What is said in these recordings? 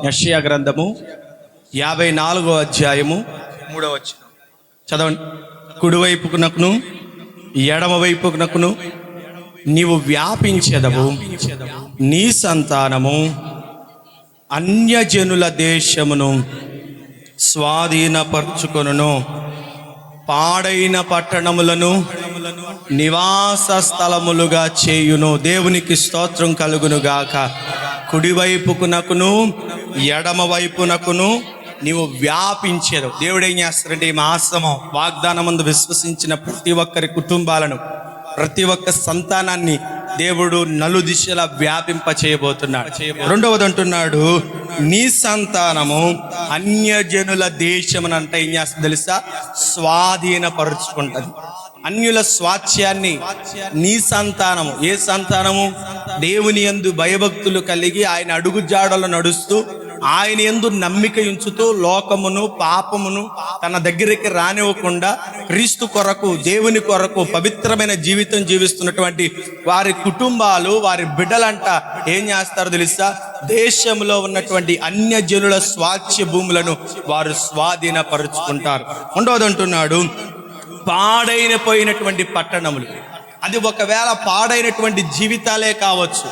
యెషయా గ్రంథము 54వ అధ్యాయము 3వ వచనం చదవండి. కుడివైపునకును ఎడమ వైపునకును నీవు వ్యాపించెదవు, నీ సంతానము అన్యజనుల దేశమును స్వాధీనపరచుకొనును, పాడైన పట్టణములను నివాస స్థలములుగా చేయును. దేవునికి స్తోత్రం కలుగును గాక. కుడివైపునకును ఎడమ వైపునకును నీవు వ్యాపించేదు. దేవుడు ఏం చేస్తారంటే ఈ మాసము వాగ్దానమందు విశ్వసించిన ప్రతి ఒక్కరి కుటుంబాలను, ప్రతి ఒక్క సంతానాన్ని దేవుడు నలుదిశలా వ్యాపింప చేయబోతున్నాడు. రెండవది అంటున్నాడు, నీ సంతానము అన్యజనుల దేశమునంటే ఏం చేస్తుంది తెలుసా? స్వాధీనపరుచుకుంటది. అన్యుల స్వాస్థ్యాన్ని నీ సంతానము, ఏ సంతానము? దేవుని యందు భయభక్తులు కలిగి ఆయన అడుగు జాడలు నడుస్తూ ఆయన యందు నమ్మిక ఉంచుతూ లోకమును పాపమును తన దగ్గరికి రానివ్వకుండా క్రీస్తు కొరకు, దేవుని కొరకు పవిత్రమైన జీవితం జీవిస్తున్నటువంటి వారి కుటుంబాలు, వారి బిడ్డలంట ఏం చేస్తారో తెలుసా? దేశంలో ఉన్నటువంటి అన్యజనుల స్వాస్థ్య భూములను వారు స్వాధీనపరుచుకుంటారు. రెండవది అంటున్నాడు, పాడైపోయినటువంటి పట్టణములు. అది ఒకవేళ పాడైనటువంటి జీవితాలే కావచ్చు,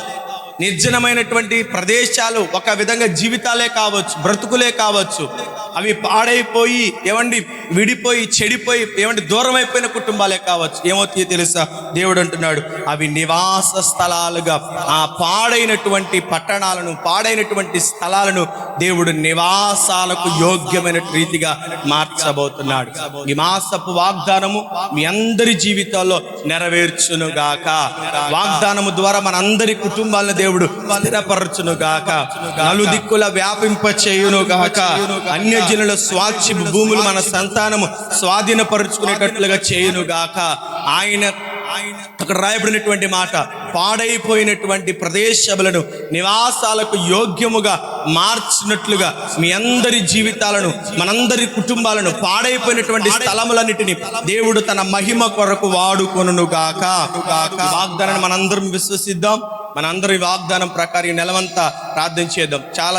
నిర్జనమైనటువంటి ప్రదేశాలు, ఒక విధంగా జీవితాలే కావచ్చు, బ్రతుకులే కావచ్చు. అవి పాడైపోయి విడిపోయి చెడిపోయి దూరం అయిపోయిన కుటుంబాలే కావచ్చు. ఏమవుతాయో తెలుసా? దేవుడు అంటున్నాడు, అవి నివాస స్థలాలుగా, ఆ పాడైనటువంటి పట్టణాలను, పాడైనటువంటి స్థలాలను దేవుడు నివాసాలకు యోగ్యమైన రీతిగా మార్చబోతున్నాడు. ఈ మాసపు వాగ్దానము మీ అందరి జీవితాల్లో నెరవేర్చునుగాక. వాగ్దానము ద్వారా మనందరి కుటుంబాలను దేవుడు స్థిరపరచునుగాక. నలుదిక్కుల వ్యాపింప చేయునుగాక. అన్యజనుల స్వాస్థ్య భూములు మన సంతానము స్వాధీనపరుచుకునేటట్లుగా చేయునుగాక. ఆయన అక్కడ రాయబడినటువంటి మాట, పాడైపోయినటువంటి ప్రదేశములను నివాసాలకు యోగ్యముగా మార్చినట్లుగా మీ అందరి జీవితాలను, మనందరి కుటుంబాలను, పాడైపోయినటువంటి స్థలములన్నిటిని దేవుడు తన మహిమ కొరకు వాడుకొనుగాక. వాగ్దానాన్ని మనందరం విశ్వసిద్దాం. మనందరి వాగ్దానం ప్రకారం నెలవంతా ప్రార్థన చేద్దాం. చాలా